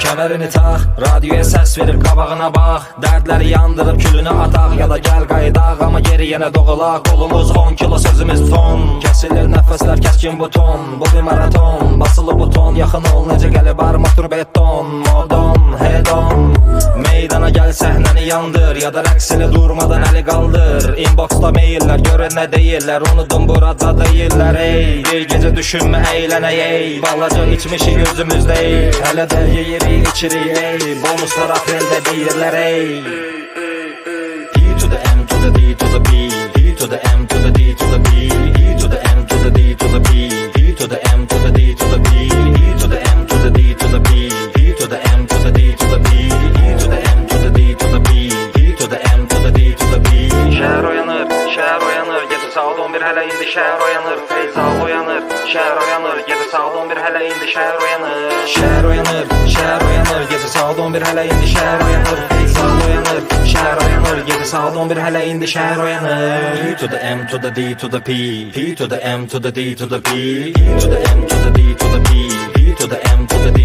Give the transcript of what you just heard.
Kemerini tak, radyoya səs verib qabağına bax. Dərdləri yandırıb külünü ataq, ya da gəl qaydaq. Amma geri yenə doğulaq, qolumuz 10 kilo sözümüz ton. Kəsilir nəfəslər, kəskin buton. Bu bir maraton, basılı buton. Yaxın ol, necə gəlib armatur beton. Modon, hedon. Meydana gəl, səhnəni yandır, ya da rəqs elə durmadan əli qaldır. Inboxda meyillər, görün nə deyirlər, unudun burada deyirlər. Ey, bir gecə düşünmə, əylənək ey. Balaca içmişi gözümüzdə ey. Hələ də yeyirik, içirik ey. Bonuslar apreldə deyirlər ey. P to the M to the D to the B. P to the M to the D to the B. E to the M to the D to the B. P to the M to the D to the B. E to the M to the D to the B. P to the M to the D to the B. E to the M to the D to the B. P to the M to the D to the B. Şəhər oyanır, gecə saat 11 hələ indi şəhər oyanır. Feyzal oyanır, şəhər oyanır, gecə saat 11 hələ indi şəhər oyanır. Şəhər oyanır, gecə saat 11 hələ indi şəhər oyanır. Feyzal oyanır, şəhər oyanır, gecə saat 11 hələ indi şəhər oyanır. P to the M to the D to the P. P to the M to the D to the P. P to the M to the D to the P. P to the M to the D